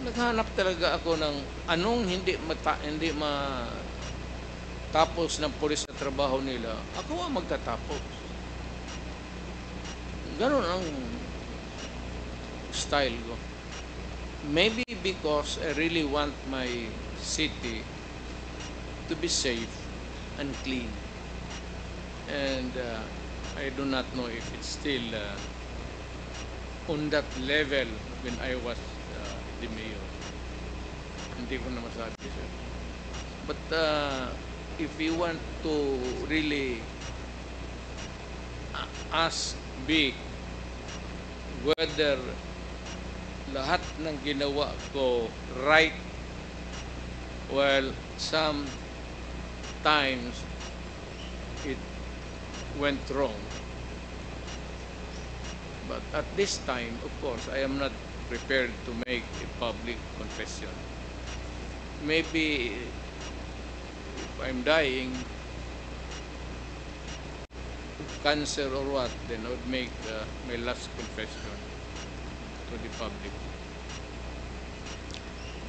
naghanap talaga ako ng anong hindi tapos ng pulis sa trabaho nila, ako ang magtatapos. Ganon ang style ko. Maybe because I really want my city to be safe and clean. And I do not know if it's still on that level when I was the mayor. Hindi ko na masabi, sir. But if you want to really ask big whether lahat ng ginawa ko right, well, sometimes it went wrong. But at this time, of course, I am not prepared to make a public confession. Maybe if I'm dying, cancer or what, then I would make my last confession to the public.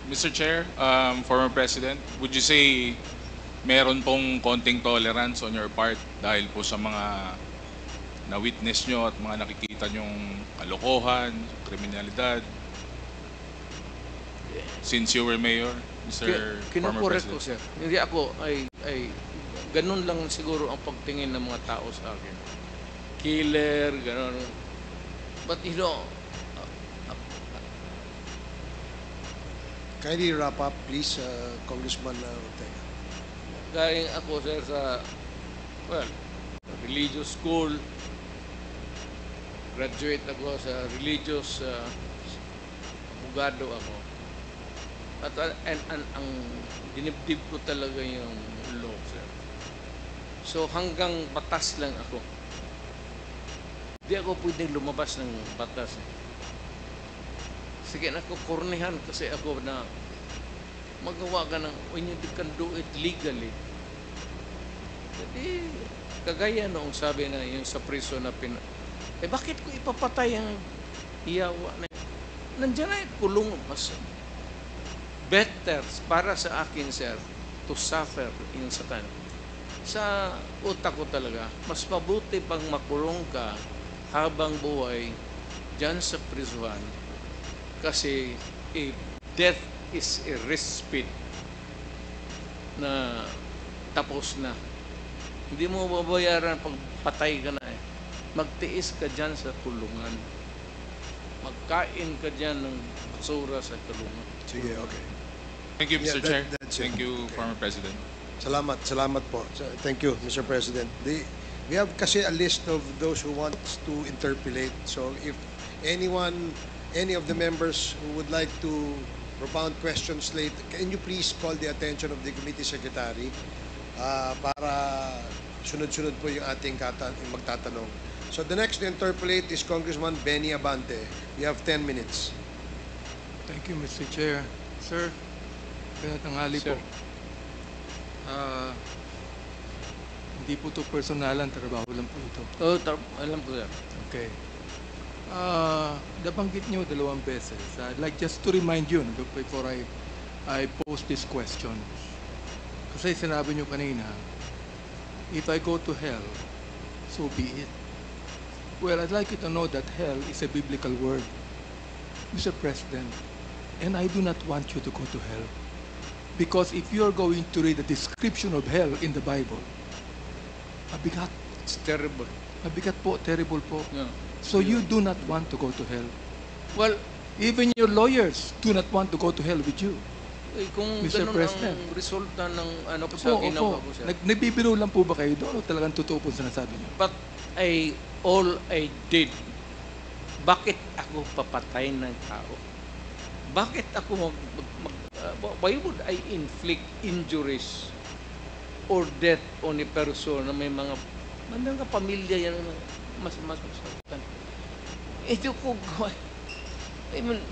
Mr. Chair, former President, would you say meron pong konting tolerance on your part dahil po sa mga na-witness nyo at mga nakikita nyong kalokohan, kriminalidad since you were mayor, Mr. former Kinukorek ko, President? sir. Hindi ako ay ganun lang siguro ang pagtingin ng mga tao sa akin. Killer, ganun. But you know, Kindly wrap up, please, Congressman Ortega. galing ako, sir, sa, well, religious school. Graduate ako sa religious abogado ako. At ang dinibdib ko talaga yung law, sir. So hanggang batas lang ako. Hindi ako pwedeng lumabas ng batas. Sige na ako kornehan kasi ako na magawa ka ng when you can do it legally. Jadi kagaya noong sabi na yung sa prison na bakit ko ipapatay ang iyawa na yun? Nandiyan na yung kulong. Mas better para sa akin, sir, to suffer in Satan. Sa utak ko talaga, mas mabuti pang makulong ka habang buhay dyan sa prison kasi death is a respite na tapos na. Hindi mo babayaran pag patay ka na eh. Magtiis ka dyan sa kulungan. Magkain ka dyan ng basura sa kulungan. Sige, okay. Thank you, Mr. Yeah, Chair. that's it. Thank you, Okay. former President. Salamat po. Thank you, Mr. President. We have kasi a list of those who wants to interpolate. So if any of the members who would like to propound questions late, can you please call the attention of the committee secretary para sunod-sunod po yung ating magtatanong. So the next to interpolate is Congressman Benny Abante. We have 10 minutes. Thank you, Mr. Chair. Sir, pinatanghali po. Sir. Hindi po ito personalan, trabaho lang po ito. Alam ko, sir. Okay. Nabanggit niyo 2 beses. I'd like just to remind you before I pose this question. Kasi sinabi niyo kanina, if I go to hell, so be it. Well, I'd like you to know that hell is a biblical word, Mr. President, and I do not want you to go to hell. Because if you are going to read the description of hell in the Bible, mabigat. It's terrible. Mabigat po, terrible po. Yeah. So you do not want to go to hell. Well, Even your lawyers do not want to go to hell with you. kung Mr. ganun President. ang resulta ng ano ko sa ginawa ko, sir. Nagbibiro lang po ba kayo doon o talagang totoo po sinasabi niyo? But all I did, bakit ako papatay ng tao? Bakit ako why would I inflict injuries or death on a person na may mga pamilya yan na mas masaktan? Ito ko, I mean,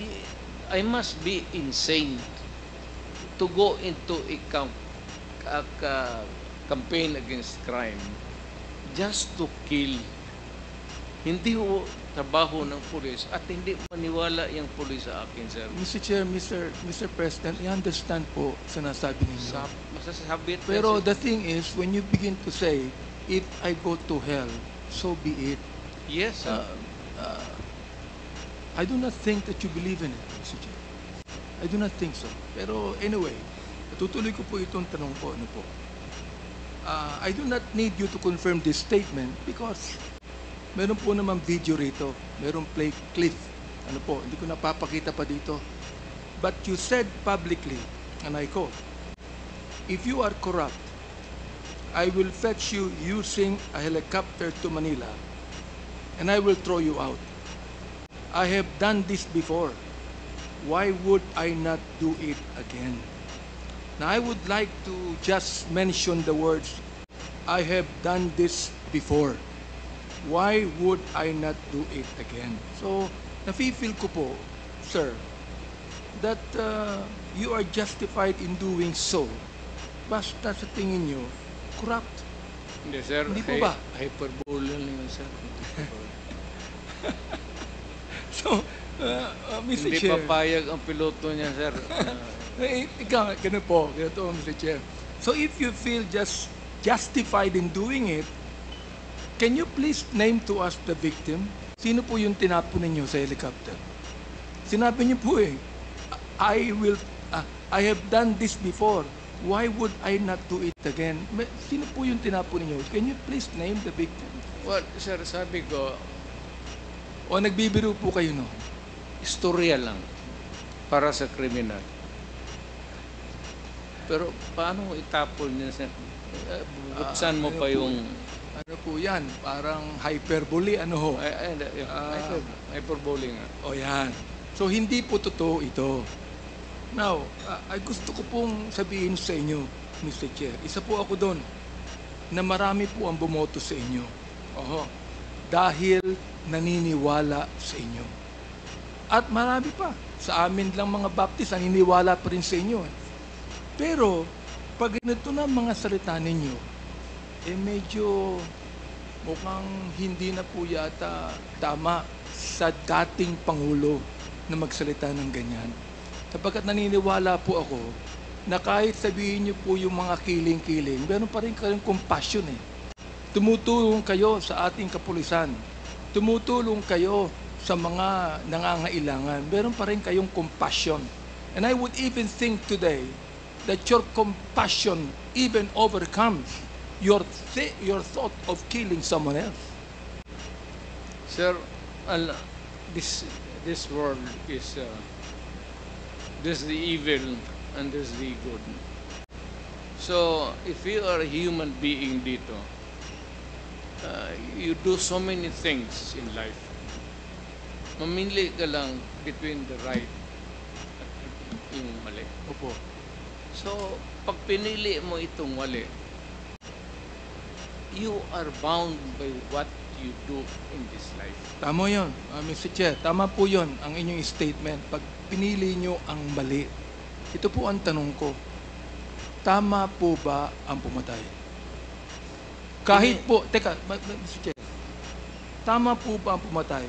I must be insane to go into a campaign against crime just to kill. Hindi trabaho ng pulis at hindi maniwala yung pulis sa akin, sir. Mr. Chair, Mr. President, I understand po sinasabi ninyo. Masasabit na Pero si- the thing is, when you begin to say, if I go to hell, so be it. Yes, sir. I do not think that you believe in it, Mr. Chair. I do not think so. Pero anyway, tutuloy ko po itong tanong ko. Ano po? I do not need you to confirm this statement because meron po naman video rito. Meron play clip. Ano po, hindi ko napapakita pa dito. But you said publicly, and I quote, if you are corrupt, I will fetch you using a helicopter to Manila and I will throw you out. I have done this before. Why would I not do it again? Now, I would like to just mention the words, I have done this before. Why would I not do it again? So, nafe-feel ko po, sir, that you are justified in doing so. Basta sa tingin nyo, corrupt. Hindi, sir. Hindi po ba? Hyperbole lang yun, sir. So, Mr. Hindi Chair. papayag ang piloto niya, sir. Ikaw, ganun po, ganito, Mr. Chair. So if you feel just justified in doing it, can you please name to us the victim? Sino po yung tinapon ninyo sa helicopter? Sinabi niyo po I have done this before. Why would I not do it again? Sino po yung tinapon ninyo? Can you please name the victim? Well, sir, sabi ko, O nagbibiro po kayo, no? istorya lang para sa kriminal. Pero paano mo itapon niya, sir? Buksan mo pa yung... Ano po yan? Parang hyperbole, ano ho? Hyperbole nga. O yan. So, hindi po totoo ito. Now, ay gusto ko pong sabihin sa inyo, Mr. Chair, isa po ako doon na marami po ang bumoto sa inyo. Oho. Dahil naniniwala sa inyo. At marami pa. Sa amin lang mga Baptist, naniniwala pa rin sa inyo. Pero, pag ganito na mga salita ninyo, medyo mukhang hindi na po yata tama sa dating Pangulo na magsalita ng ganyan. Sapagkat naniniwala po ako na kahit sabihin niyo po yung mga kiling-kiling, meron pa rin kayong compassion eh. Tumutulong kayo sa ating kapulisan. Tumutulong kayo sa mga nangangailangan. Meron pa rin kayong compassion. And I would even think today that your compassion even overcomes your thought of killing someone else. Sir, this world is there's the evil and there's the good. So, if you are a human being dito, you do so many things in life. Mamili ka lang between the right at yung mali. Opo. So, pag pinili mo itong mali, you are bound by what you do in this life. Tama yun, Mr. Chair. Tama po yun ang inyong statement. Pag pinili nyo ang mali, ito po ang tanong ko. Tama po ba ang pumatay? Kahit po, teka, Mr. Chair. Tama po ba ang pumatay?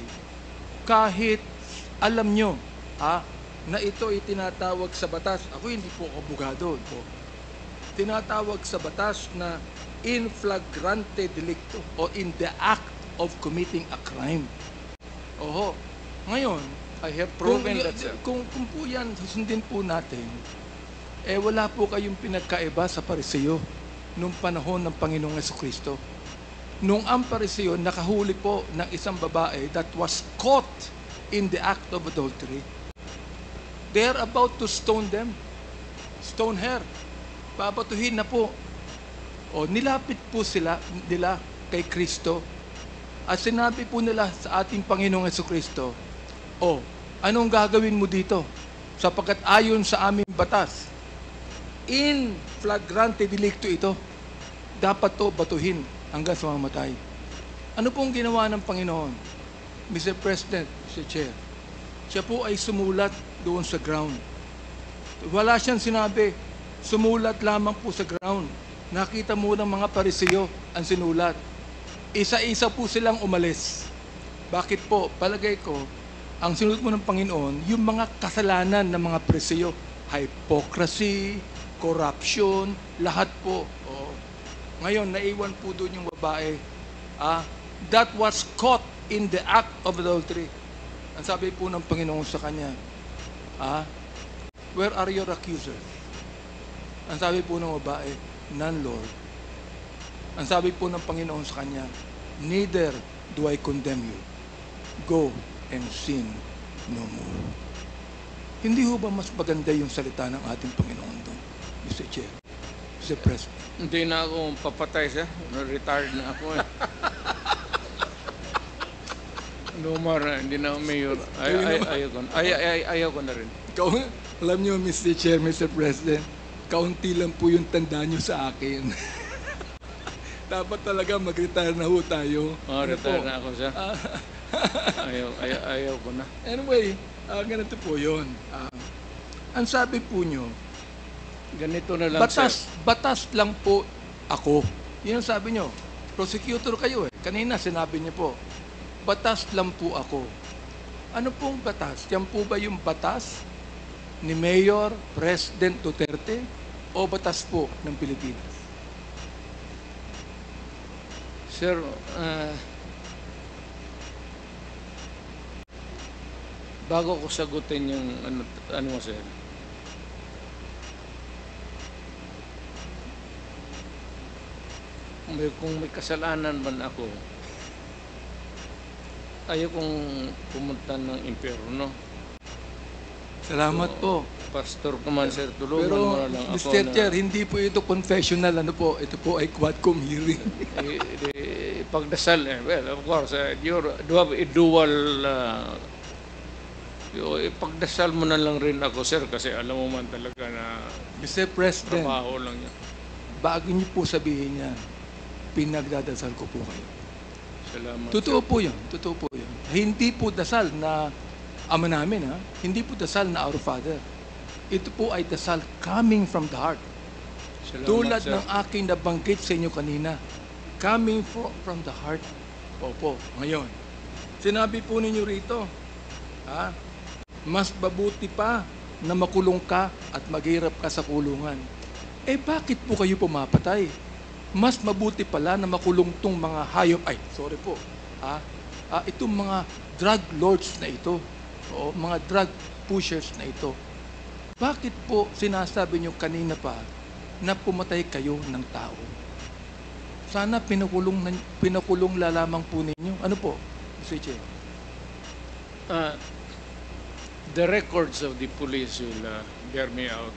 Kahit alam nyo, na ito ay tinatawag sa batas. Ako hindi po abogado po. Tinatawag sa batas na in flagrante delicto o in the act of committing a crime. Oho. Ngayon, I have proven that, sir. Kung po yan, susundin po natin, wala po kayong pinagkaiba sa Pariseo nung panahon ng Panginoong Jesucristo. Nung ang Pariseo nakahuli po ng isang babae that was caught in the act of adultery, they are about to stone them. Stone her. Babatuhin na po. O nilapit po nila kay Kristo. At sinabi po nila sa ating Panginoong Jesucristo, anong gagawin mo dito? Sapagkat ayon sa aming batas, in flagrante delicto ito, dapat to batuhin hanggang sa mamatay. Ano pong ginawa ng Panginoon? Mr. President, Mr. Chair, siya po ay sumulat doon sa ground. Wala siyang sinabi, sumulat lamang po sa ground. Nakita mo ng mga Pariseo ang sinulat. Isa-isa po silang umalis. Bakit po? Palagay ko, ang sinunod mo ng Panginoon, yung mga kasalanan ng mga presyo, hypocrisy, corruption, lahat po. Oh. Ngayon, naiwan po doon yung babae. That was caught in the act of adultery. Ang sabi po ng Panginoon sa kanya, where are your accusers? Ang sabi po ng babae, none, Lord. Ang sabi po ng Panginoon sa kanya, neither do I condemn you. Go and sin no more. Hindi ho ba mas maganda yung salita ng ating Panginoon doon, Mr. Chair, Mr. President? Hindi na ako papatay siya. Retired na ako eh. No more na, hindi na ako mayor. Ayaw ko na rin. Ikaw, alam niyo, Mr. Chair, Mr. President, kaunti lang po yung tanda niyo sa akin. Dapat talaga mag-retire na ho tayo. Retire na ako siya. Ayaw ko na. Anyway, ganito po yun. Ang sabi po nyo, Ganito na lang, sir. batas lang po ako. Yun ang sabi nyo. Prosecutor kayo eh. Kanina sinabi niyo po, batas lang po ako. Ano pong batas? Yan po ba yung batas ni Mayor President Duterte o batas po ng Pilipinas? Sir, bago ko sagutin yung ano mo, sir. Kung may kasalanan man ako, ayaw kong pumunta ng impyerno. Salamat po. Pastor ko man, sir, tulungan Pero, mo na lang ako Mr. Chair, hindi po ito confessional. Ano po? Ito po ay quadcom hearing. Ipagdasal. Well, of course, you have a dual... ipagdasal mo na lang rin ako, sir, kasi alam mo man talaga na Mr. President, trabaho lang yan. bago niyo po sabihin yan, pinagdadasal ko po kayo. Salamat. Totoo po yun. Totoo po yun. Hindi po dasal na Ama namin, ha? Hindi po dasal na Our Father. Ito po ay dasal coming from the heart. Salamat, Tulad sir. ng aking nabanggit sa inyo kanina, coming from the heart. Opo, ngayon. Sinabi po ninyo rito, mas mabuti pa na makulong ka at maghirap ka sa kulungan. Eh bakit po kayo pumapatay? Mas mabuti pala na makulong tong mga hayop. Itong mga drug lords na ito. O mga drug pushers na ito. Bakit po sinasabi nyo kanina pa na pumatay kayo ng tao? Sana pinakulong lamang po ninyo. Ano po, Mr. Chair? The records of the police will bear me out.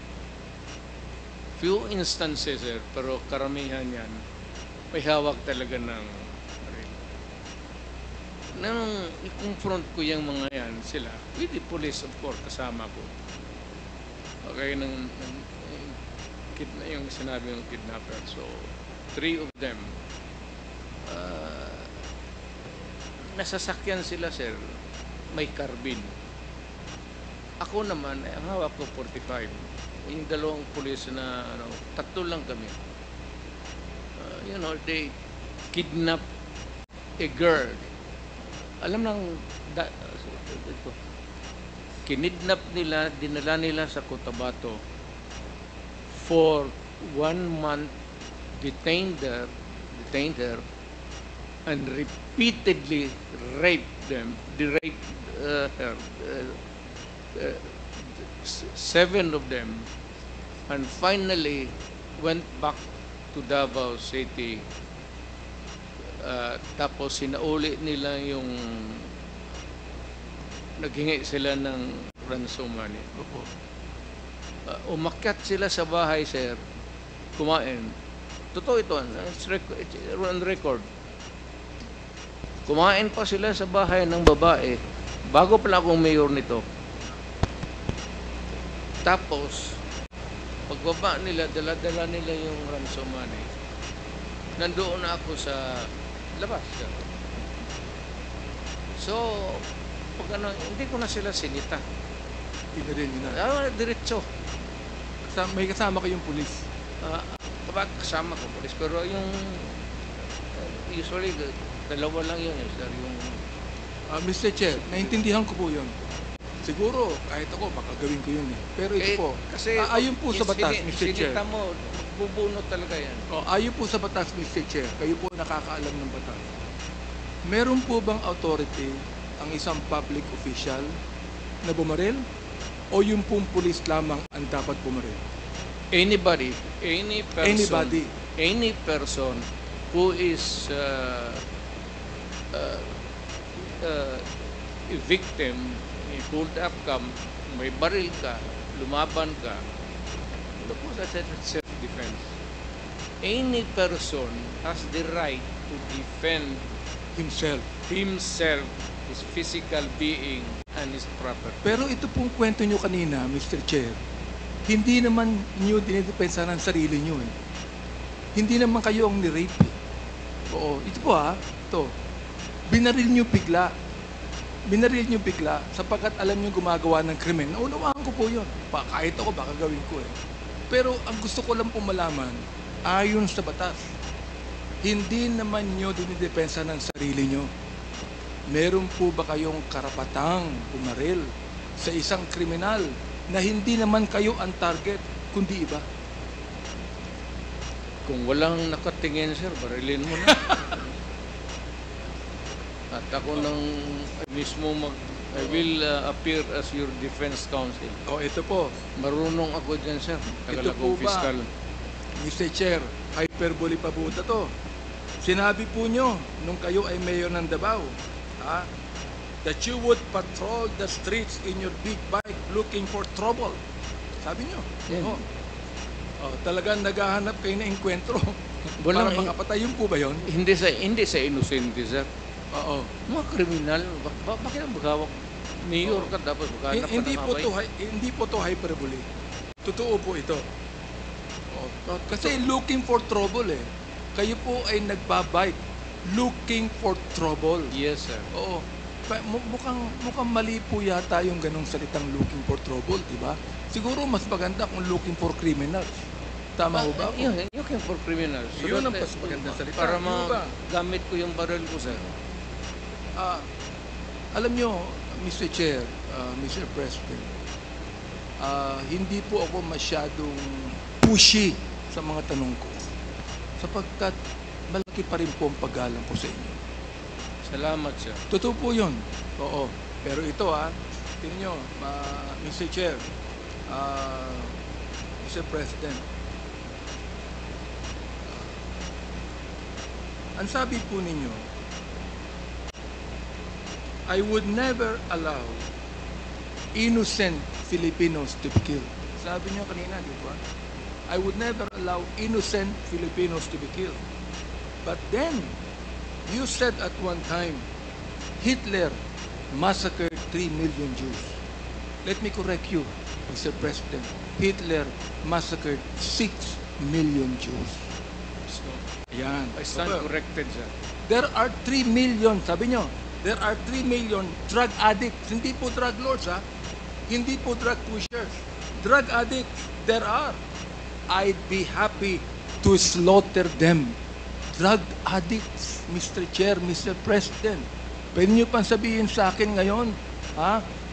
Few instances, sir, pero karamihan yan, may hawak talaga ng nang i-confront ko yung mga yan, sila, with the police, of course, kasama ko. Okay, yung sinabi ng kidnapper. So, 3 of them, nasasakyan sila, sir, may carbine. Ako naman, ang hawak ko 45. Yung dalawang pulis na, 3 lang kami. They kidnap a girl. Alam ng kinidnap nila, dinala nila sa Cotabato for 1 month, detained her and repeatedly raped her. 7 of them, and finally went back to Davao City. Tapos sinauli nila yung naghingi sila ng ransom money. Umakyat sila sa bahay, sir, kumain. Totoo ito, it's on record. Kumain pa sila sa bahay ng babae bago pala akong mayor nito. Tapos pagbaba nila, dala-dala nila yung ransom money. Nandoon na ako sa labas. So, hindi ko na sila sinita. Hindi rin yun. Diretso. May kasama kayong pulis. Kasama ko pulis. Pero yung usually, dalawa lang yun, sir. Yung Mr. Chair, naintindihan ko po yun. Siguro, kahit ako, baka gawin ko yun eh. Pero ito po, ayon po sa batas, Mr. Chair. Sinita mo, bubunot talaga yan. Ayon po sa batas, Mr. Chair, kayo po nakakaalam ng batas. Meron po bang authority ang isang public official na bumaril? O yung pong pulis lamang ang dapat bumaril? Anybody, Anybody. any person who is a victim, pulled up ka, may baril ka, lumaban ka, that's self-defense. Any person has the right to defend Himself. himself, his physical being, and his property. Pero ito pong kwento nyo kanina, Mr. Chair, hindi naman nyo dinidepensa ng sarili nyo eh. Hindi naman kayo ang ni-rape eh. Oo, ito po ito. Binaril nyo bigla. Binaril nyo bigla sapagkat alam nyo gumagawa ng krimen. Naunawaan ko po yun. Kahit ako, baka gawin ko eh. Pero ang gusto ko lang po malaman, ayon sa batas, hindi naman nyo dinidepensa ng sarili nyo. Meron po ba kayong karapatang bumaril sa isang kriminal na hindi naman kayo ang target, kundi iba? Kung walang nakatingin, sir, barilin mo na. At ako nang mismo I will appear as your defense counsel. Ito po. Marunong ako dyan, sir. Tagal Ito po akong ba, fiscal. Mr. Chair, hyperbole pa po to. Sinabi po nyo nung kayo ay mayor ng Davao, that you would patrol the streets in your big bike looking for trouble. Sabi nyo. Yeah. Talagang naghahanap kayo ng enkwentro. Walang para makapatay. Yun po ba yun? Hindi sa inosente, sir. Oo. Mga kriminal, bakit ang magawak? Mayor ka, dapat maghanap ka Hindi ng po away. hindi po to hyperbole. Totoo po ito. Kasi looking for trouble eh. Kayo po ay nagbabike looking for trouble. Yes, sir. Oo. Mukhang mali po yata yung ganong salitang looking for trouble, di ba? Siguro mas maganda kung looking for criminals. Tama ho ba? You can for criminals. Yun ang that, mas maganda salita. Para Ano ba? magamit ko yung baril ko, sir. Alam nyo, Mr. Chair, Mr. President, hindi po ako masyadong pushy sa mga tanong ko. Sapagkat malaki pa rin po ang paggalang ko sa inyo. Salamat, sir. Totoo po yun. Oo. Pero ito tingnan nyo, Mr. Chair, Mr. President, ang sabi po ninyo, I would never allow innocent Filipinos to be killed. Sabi nyo kanina, di ba? I would never allow innocent Filipinos to be killed. But then, you said at one time, Hitler massacred 3 million Jews. Let me correct you, Mr. President. Hitler massacred 6 million Jews. Ayan. I stand corrected, sir. There are 3 million, sabi nyo, there are 3 million drug addicts. Hindi po drug lords, Hindi po drug pushers. Drug addicts, there are. I'd be happy to slaughter them. Drug addicts, Mr. Chair, Mr. President. Pwede nyo pang sabihin sa akin ngayon,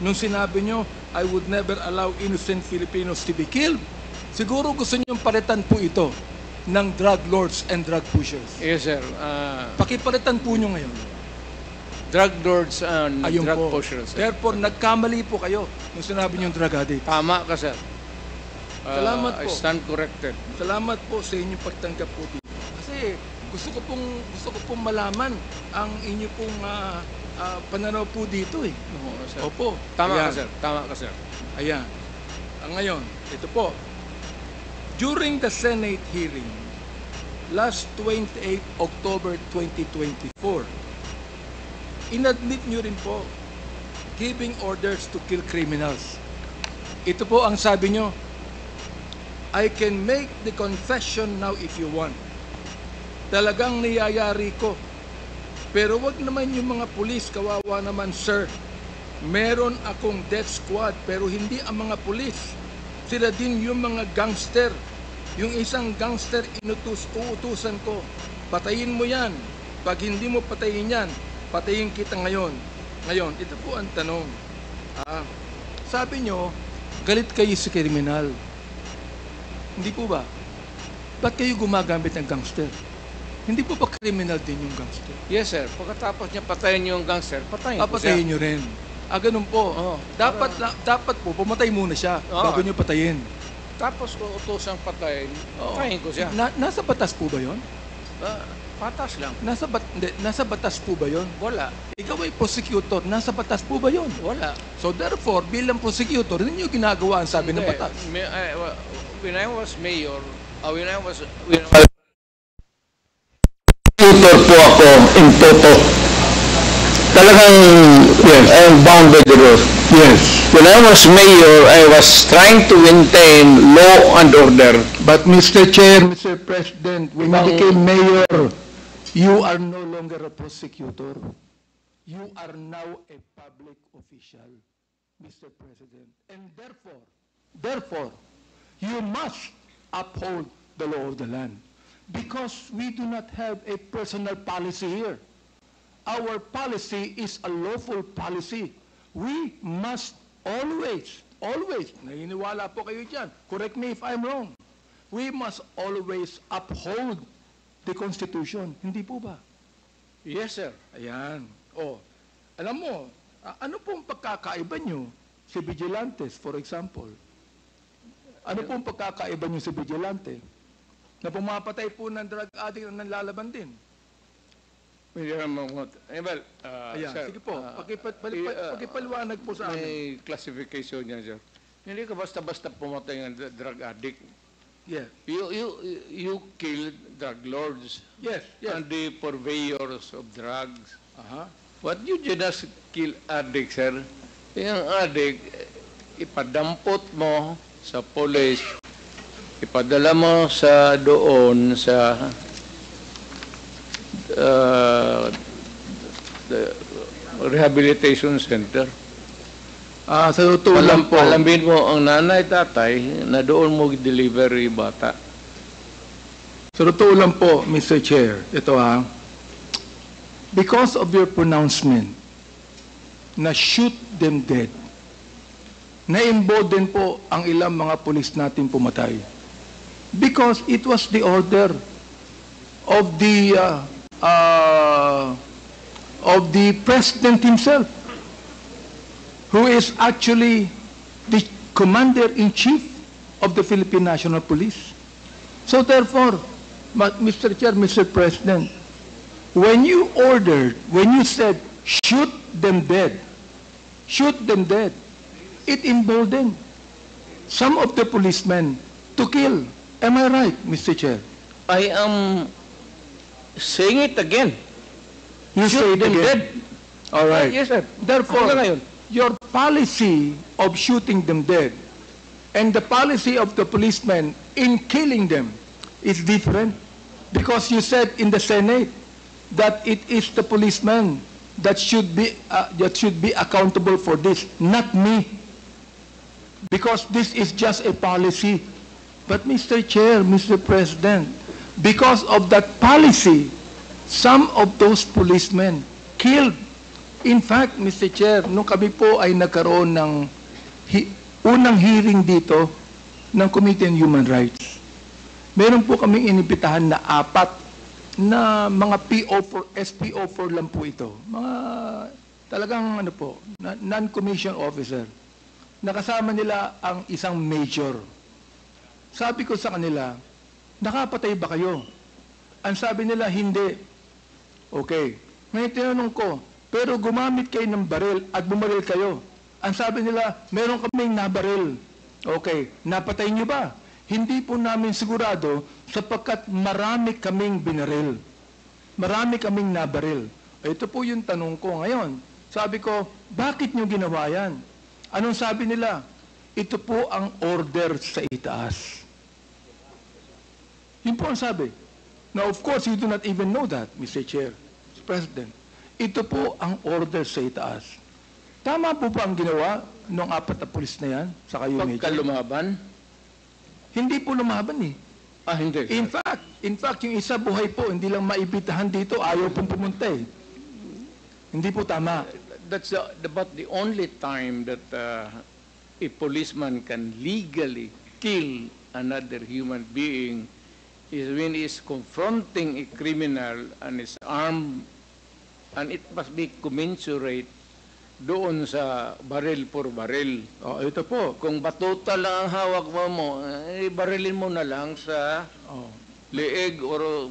nung sinabi nyo, I would never allow innocent Filipinos to be killed. Siguro gusto nyo palitan po ito ng drug lords and drug pushers. Yes, sir. Pakipalitan po nyo ngayon. Drug lords and Ayun drug po. pushers, sir. Therefore, nagkamali po kayo nung sinabi nyo drug addict. Tama ka, sir. Salamat I po. stand corrected. Salamat po sa inyong pagtanggap po dito. Kasi gusto ko pong malaman ang inyo pong pananaw po dito eh. Oo, sir. Opo. Tama Ayan. ka, sir. Tama ka, sir. Ayan. Ngayon, ito po. During the Senate hearing, last 28 October 2024, inadmit nyo rin po giving orders to kill criminals. Ito po ang sabi nyo, I can make the confession now if you want. Talagang niyayari ko. Pero wag naman yung mga pulis, kawawa naman sir. Meron akong death squad pero hindi ang mga pulis. Sila din yung mga gangster. Yung isang gangster uutusan ko. Patayin mo yan. Pag hindi mo patayin yan, patayin kita ngayon. Ngayon, ito po ang tanong. Sabi nyo, galit kayo sa kriminal. Hindi po ba? Ba't kayo gumagamit ng gangster? Hindi po ba kriminal din yung gangster? Yes, sir. Pagkatapos niya patayin yung gangster, patayin ko siya. Papatayin nyo rin. Ganun po. Oo. Dapat po, pumatay muna siya Oo. bago nyo patayin. Tapos ko utosang patayin, Oo. patayin ko siya. Nasa batas po ba yon? Patas lang. Nasa batas po ba yon? Wala. Ikaw ay prosecutor, nasa batas po ba yon? Wala. So therefore, bilang prosecutor, hindi nyo ginagawa ang sabi ng Hindi. batas. When I was mayor, when I was Tutor po ako in toto. Talagang, yes, I am bound by the rules. Yes. When I was mayor, I was trying to maintain law and order. But Mr. Chair, Mr. President, when you became mayor, you are no longer a prosecutor. You are now a public official, Mr. President. And therefore, you must uphold the law of the land. Because we do not have a personal policy here. Our policy is a lawful policy. We must always, naniniwala po kayo dyan, correct me if I'm wrong, we must always uphold the Constitution. Hindi po ba? Yes, sir. Ayan. Alam mo, ano pong pagkakaiba nyo si Vigilantes, for example? Ano pong pagkakaiba nyo si Vigilante? Na pumapatay po ng drug addict na nanlalaban din. Ayan, Ayan, sige po. Pakipaliwanag po sa amin. May classification niya, sir. Hindi ka basta-basta pumatay ng drug addict. Yes. You killed drug lords Yes. and the purveyors of drugs. Aha. What you just kill addict, sir? Yung addict, ipadampot mo sa police, ipadala mo sa doon sa rehabilitation center. Sa totoo lang po. Palambin mo ang nanay, tatay na doon mo deliver yung bata. Sa totoo lang po, Mr. Chair, ito because of your pronouncement na shoot them dead, na-embolden po ang ilang mga pulis natin pumatay. Because it was the order of the President himself, who is actually the Commander-in-Chief of the Philippine National Police. So therefore, Mr. Chair, Mr. President, when you said, shoot them dead, it emboldened some of the policemen to kill. Am I right, Mr. Chair? I am saying it again. You Shoot say it them again. dead. All right. Yes, sir. Therefore, Hanggang ngayon. your policy of shooting them dead and the policy of the policemen in killing them is different, because you said in the Senate that it is the policeman that should be accountable for this, not me, because this is just a policy. But Mr. Chair, Mr. President, because of that policy, some of those policemen killed. In fact, Mr. Chair, nung kami po ay nagkaroon ng unang hearing dito ng Committee on Human Rights, meron po kaming inibitahan na 4 na mga SPO4 lang po ito. Mga talagang non-commissioned officer. Nakasama nila ang isang major. Sabi ko sa kanila, nakapatay ba kayo? Ang sabi nila, hindi. Okay. Ngayon tinanong ko, pero gumamit kayo ng baril at bumaril kayo. Ang sabi nila, meron kaming nabaril. Okay. Napatay niyo ba? Hindi po namin sigurado sapagkat marami kaming binaril. Marami kaming nabaril. Ito po yung tanong ko ngayon. Sabi ko, bakit niyo ginawa yan? Anong sabi nila? Ito po ang order sa itaas. Yun po ang sabi. Now, of course, you do not even know that, Mr. Chair, Mr. President. Ito po ang order sa itaas. Tama po ba ang ginawa ng 4 na pulis na yan sa kayo, Pagka Major? lumaban? Hindi po lumaban eh. Hindi. In fact, yung isa buhay po, hindi lang maibitahan dito, ayaw pong pumunta eh. Hindi po tama. that's about the only time that a policeman can legally kill another human being is when he is confronting a criminal and is armed, and it must be commensurate doon sa baril for baril. Oh, ito po. Kung batuta lang ang hawak mo, barilin mo na lang sa Oh. leeg or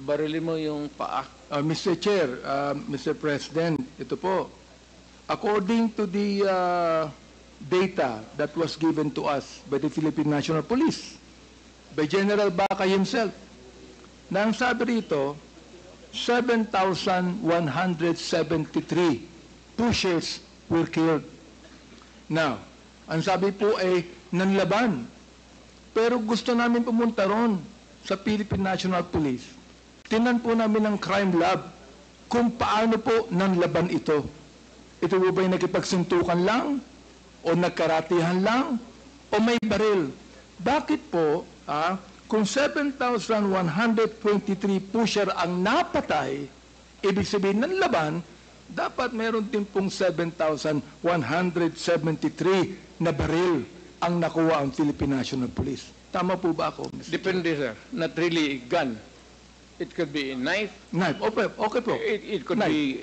barilin mo yung paa. Mr. Chair, Mr. President, ito po. According to the data that was given to us by the Philippine National Police, by General Bacay himself, na ang sabi rito, 7,173 pushers were killed. Now, ang sabi po ay nanlaban. Pero gusto namin pumunta ron sa Philippine National Police. Tinan po namin ng crime lab kung paano po nanlaban ito. Ito po ba'y nakipagsuntukan lang? O nagkaratihan lang? O may baril? Bakit po, kung 7,123 pusher ang napatay, ibig sabihin ng laban, dapat meron din pong 7,173 na baril ang nakuha ang Philippine National Police. Tama po ba ako, Mr. Depende, sir. Not really a gun. It could be a knife. Knife. Okay po. It could Knife. be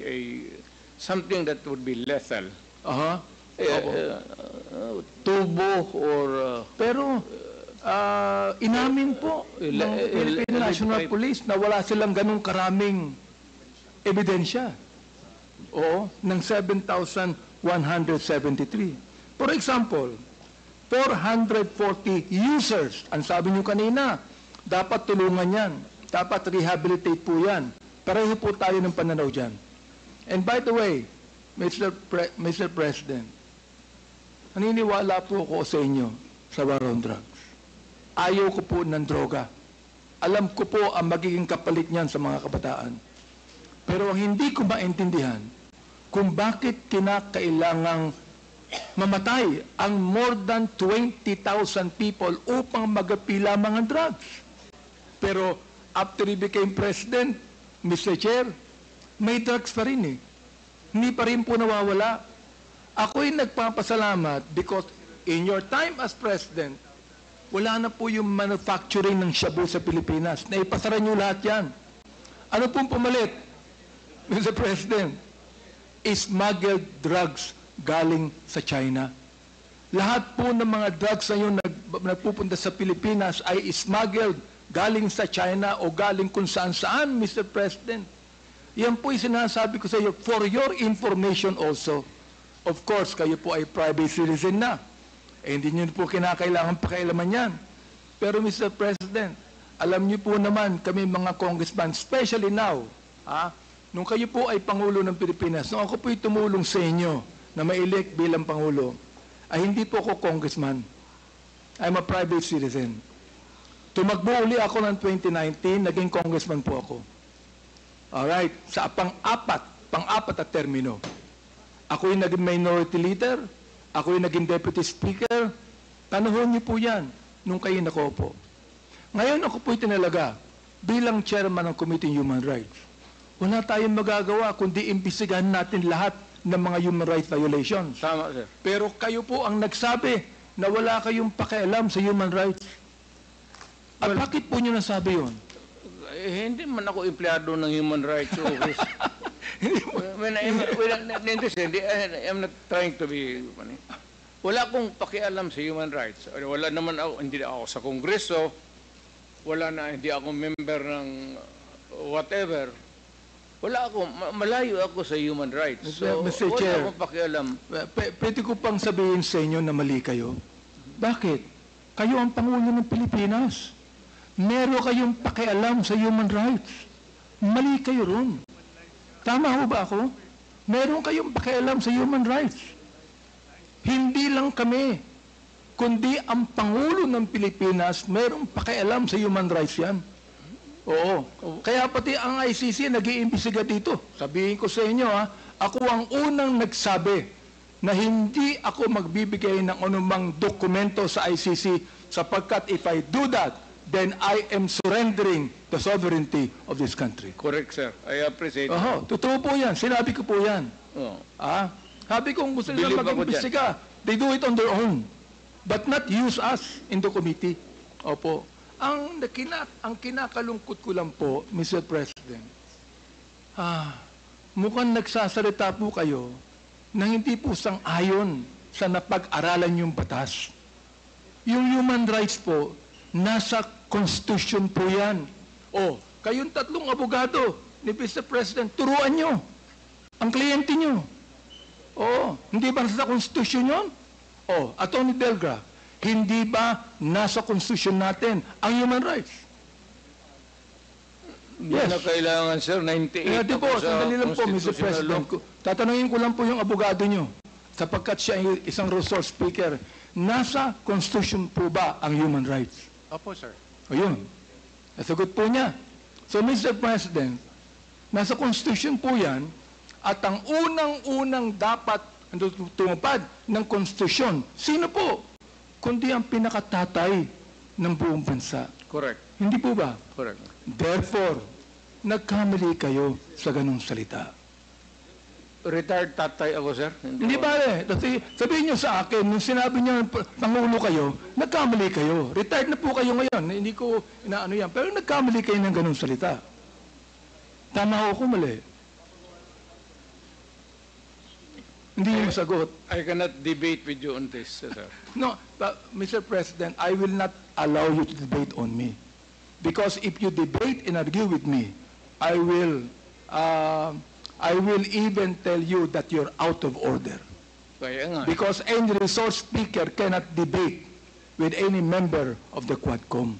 a something that would be lethal. Aha. Tubo or Pero, inamin po ng Philippine National Police na wala silang ganung karaming ebidensya. Oo, ng 7,173. For example, 440 users. Ang sabi nyo kanina, dapat tulungan yan. Dapat rehabilitate po yan. Pareho po tayo ng pananaw dyan. And by the way, Mr. President, naniniwala po ako sa inyo sa war on drugs. Ayaw ko po ng droga. Alam ko po ang magiging kapalit niyan sa mga kabataan. Pero ang hindi ko maintindihan kung bakit kinakailangang mamatay ang more than 20,000 people upang magapila mga drugs. Pero after he became president, Mr. Chair, may drugs pa rin eh. Hindi pa rin po nawawala. Ako'y nagpapasalamat because in your time as president, wala na po yung manufacturing ng shabu sa Pilipinas. Naipasara nyo lahat yan. Ano pong pumalit, Mr. President? Smuggled drugs galing sa China. Lahat po ng mga drugs na yun nagpupunta sa Pilipinas ay smuggled galing sa China o galing kung saan-saan, Mr. President. Yan po yung sinasabi ko sa iyo for your information also. Of course, kayo po ay private citizen na. Eh, hindi nyo po kinakailangan pakialaman yan. Pero Mr. President, alam niyo po naman kami mga congressman, especially now, nung kayo po ay Pangulo ng Pilipinas, nung ako po'y tumulong sa inyo na ma-elect bilang Pangulo, ay hindi po ako congressman. I'm a private citizen. Tumakbo uli ako ng 2019, naging congressman po ako. Alright, sa pang-apat at termino. Ako'y naging minority leader, ako'y naging deputy speaker, panahon niyo po yan, nung kayo nakaupo. Ngayon ako po'y tinalaga bilang chairman ng Committee on Human Rights. Wala tayong magagawa kundi imbestigahan natin lahat ng mga human rights violations. Tama, sir. Pero kayo po ang nagsabi na wala kayong pakialam sa human rights. At bakit po nyo nasabi yun? Hindi man ako empleyado ng human rights office. I'm not trying to be funny. Wala akong pakialam sa human rights. Wala naman ako, hindi ako sa Kongreso, hindi ako member ng whatever. Wala ako, malayo ako sa human rights. So, Mr. wala Chair, akong pakialam. Pwede ko pang sabihin sa inyo na mali kayo. Bakit? Kayo ang Pangulo ng Pilipinas. Meron kayong pakialam sa human rights. Mali kayo ron. Tama ho ba ako? Meron kayong pakialam sa human rights. Hindi lang kami, kundi ang Pangulo ng Pilipinas merong pakialam sa human rights yan. Oo. Kaya pati ang ICC nag-iimbestiga dito. Sabihin ko sa inyo, ako ang unang nagsabi na hindi ako magbibigay ng anumang dokumento sa ICC sapagkat if I do that, then I am surrendering the sovereignty of this country. Correct, sir. I appreciate it. Totoo po yan. Sinabi ko po yan. Oh. Sabi ko, kung gusto nila Believe ako mag-imbestiga, they do it on their own. But not use us in the committee. Opo. Ang kinakalungkot ko lang po, Mr. President, mukhang nagsasalita po kayo na hindi po sang-ayon sa napag-aralan yung batas. Yung human rights po, nasa Constitution po yan. Kayong tatlong abogado ni Mr. President, turuan nyo ang kliyente nyo. Hindi ba nasa Constitution yun? Attorney Delgra, hindi ba nasa Constitution natin ang human rights? Yes. Na kailangan, sir, 98 Di po, ako sa sandali lang po, Mr. constitutional President. law. Tatanungin ko lang po yung abogado nyo, sapagkat siya ay isang resource speaker, nasa Constitution po ba ang human rights? Opo, sir. Ayun. Nasagot po niya. So, Mr. President, nasa Constitution po yan, at ang unang-unang dapat tumupad ng Constitution, sino po? Kundi ang pinakatatay ng buong bansa. Correct. Hindi po ba? Correct. Therefore, nagkamali kayo sa ganung salita. Retired tatay ako, sir. Hindi ba sabihin niyo sa akin, nung sinabi niyo Pangulo kayo, nagkamali kayo. Retired na po kayo ngayon. Hindi ko inaano yan. Pero nagkamali kayo ng ganung salita. Tama ako mali. Hindi mo masagot. I cannot debate with you on this, sir. No, but Mr. President, I will not allow you to debate on me. Because if you debate and argue with me, I will even tell you that you're out of order. Kaya nga. Because any resource speaker cannot debate with any member of the Quadcom.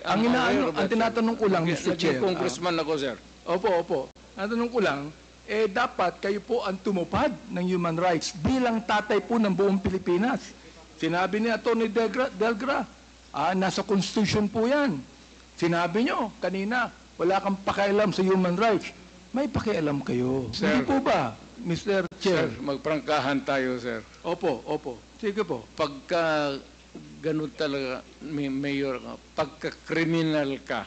Ang tinatanong ko lang, Mr. Chair. Congressman ako, sir. Opo. Natanong ko lang, dapat kayo po ang tumupad ng human rights bilang tatay po ng buong Pilipinas. Sinabi ni Atty. Delgra, nasa Constitution po yan. Sinabi nyo kanina, wala kang pakialam sa human rights. May pakialam kayo. Sir. Hindi po ba, Mr. Chair? Sir, magprangkahan tayo, sir. Opo. Sige po. Pagka ganun talaga, mayor ka, pagka criminal ka,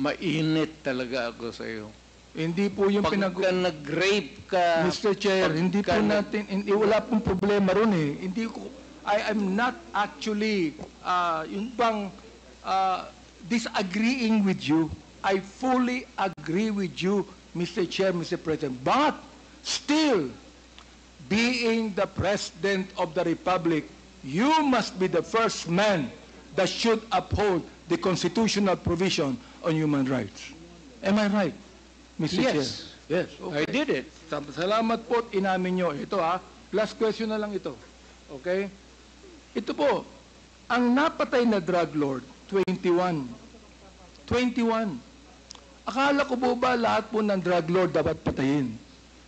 mainit talaga ako sa iyo. Hindi po yung Pagka nag-rape ka, Mr. Chair, hindi po natin, wala pong problema ron eh. I am not actually, disagreeing with you. I fully agree with you, Mr. Chair, Mr. President. But still, being the President of the Republic, you must be the first man that should uphold the constitutional provision on human rights. Am I right, Mr. Yes. Chair? Yes. I did it. Salamat po at inamin nyo. Ito last question na lang ito. Okay? Ito po, ang napatay na drug lord, 21. Akala ko po ba lahat po ng drug lord dapat patayin?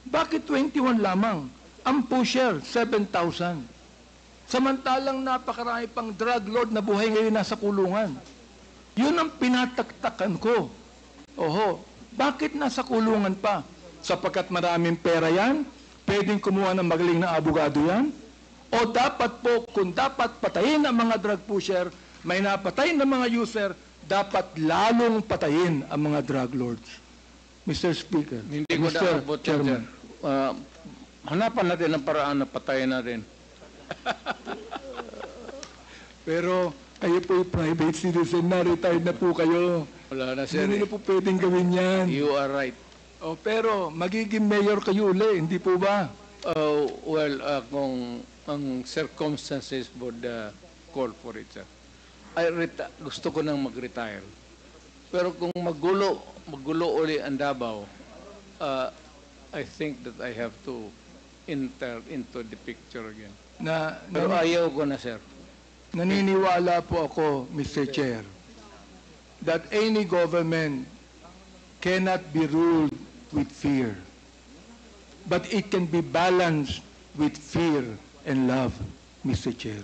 Bakit 21 lamang? Ang pusher, 7,000. Samantalang napakarami pang drug lord na buhay ngayon nasa kulungan. Yun ang pinataktakan ko. Bakit nasa kulungan pa? Sapagkat maraming pera yan? Pwedeng kumuha ng magaling na abogado yan? O dapat po, kung dapat patayin ang mga drug pusher, may napatay ng mga user, dapat lalong patayin ang mga drug lords. Mr. Speaker. Hindi ko naabot yan, sir. Hanapan natin ang paraan na patayin natin. Pero kayo po private citizen na, retired na po kayo. Wala na, sir. Hindi na po pwedeng gawin yan. You are right. Pero magiging mayor kayo uli, hindi po ba? Kung ang circumstances would call for it, sir. Gusto ko nang mag-retire. Pero kung magulo uli ang Davao, I think that I have to enter into the picture again. Pero ayaw ko na, sir. Naniniwala po ako, Mr. Chair, that any government cannot be ruled with fear, but it can be balanced with fear and love, Mr. Chair.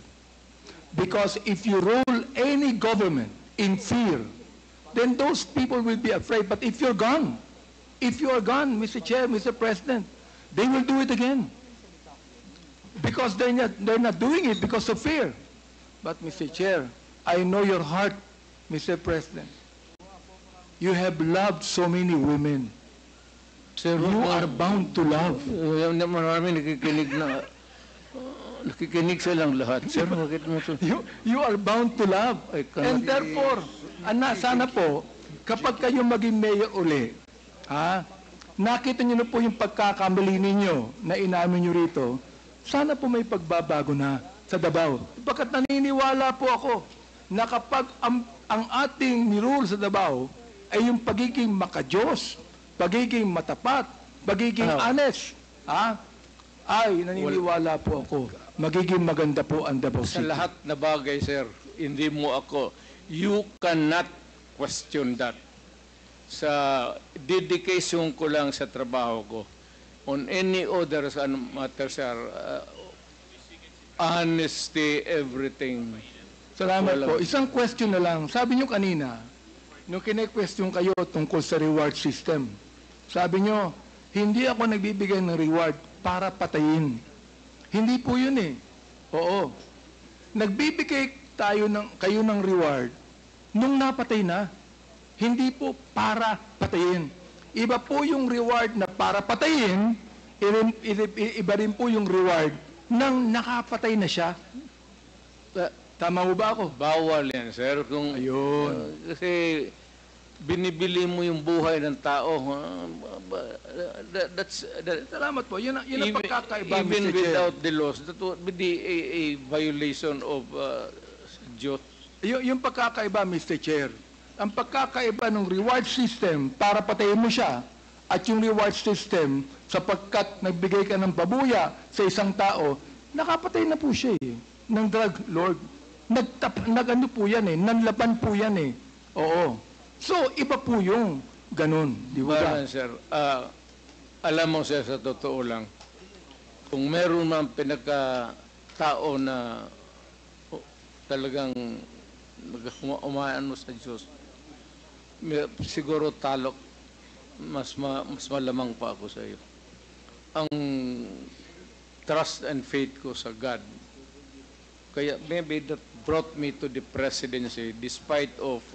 Because if you rule any government in fear, then those people will be afraid. But if you are gone, Mr. Chair, Mr. President, they will do it again. Because they're not doing it because of fear. But Mr. Chair, I know your heart, Mr. President. You have loved so many women. Sir, You are bound to love. marami nakikinig silang lahat. Sir, bakit mo ito? You are bound to love. I cannot- And therefore, sana po, kapag kayo maging mayor uli, nakita niyo na po yung pagkakamali ninyo na inamin niyo rito, sana po may pagbabago na sa Davao. Pagkat naniniwala po ako na kapag ang ating nirule sa Davao ay yung pagiging makajos, pagiging matapat, pagiging honest, ay naniniwala po ako, magiging maganda po ang Davao Sa City. lahat na bagay, sir, hindi mo ako, you cannot question that. Sa dedication ko lang sa trabaho ko, on any other matter, sir, honesty, everything. Salamat Wala. po. Isang question na lang. Sabi nyo kanina, nung kine-question kayo tungkol sa reward system, sabi nyo, hindi ako nagbibigay ng reward para patayin. Hindi po yun eh. Oo. Nagbibigay kayo ng reward nung napatay na. Hindi po para patayin. Iba po yung reward na para patayin, iba rin po yung reward nang nakapatay na siya. Tama mo ba ako? Bawal yan, sir. Kung, Ayun. kasi binibili mo yung buhay ng tao. Salamat po. Yun ang pagkakaiba, Even Mr. Chair. without the laws, that would be a violation of Diyos. Yung pagkakaiba, Mr. Chair, ang pagkakaiba ng reward system para patayin mo siya at yung reward system sapagkat nagbigay ka ng pabuya sa isang tao, nakapatay na po siya eh, ng drug lord. Nagano po yan eh, nanlaban po yan eh. Oo. So, iba po yung ganun. Di ba? Parang, sir, alam mo, sir, sa totoo lang, kung meron man pinagkatao na talagang umaano sa Diyos, siguro talok, mas malamang pa ako sa iyo. Ang trust and faith ko sa God, kaya maybe that brought me to the presidency despite of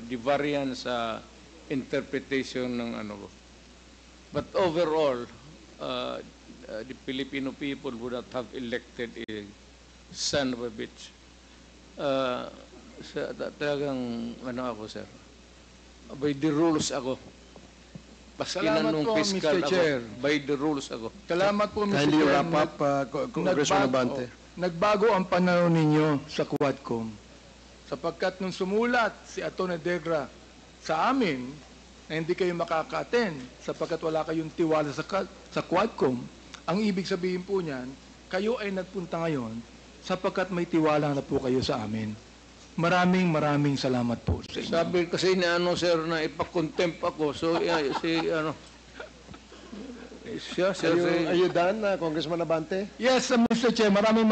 the variance interpretation ng ano ko. But overall, the Filipino people would not have elected a son of a bitch. Talagang ano ako, sir. By the rules ako. Paski na Salamat nung po, fiscal Mr. ako. Chair. By the rules ako. Salamat po, Mr. Kindly Chair. wrap up, Congressman Abante. Nagbago ang pananaw ninyo sa Quadcom. Sapagkat nung sumulat si Atty. Degra sa amin na hindi kayo makaka-attend sapagkat wala kayong tiwala sa Quadcom, ang ibig sabihin po niyan, kayo ay nagpunta ngayon sapagkat may tiwala na po kayo sa amin. Maraming salamat po sa inyo. Sabi kasi ni ano, sir, na ipakontempt ako. So, siya, Are you done, Congressman Abante? Yes, Mr. Chair, maraming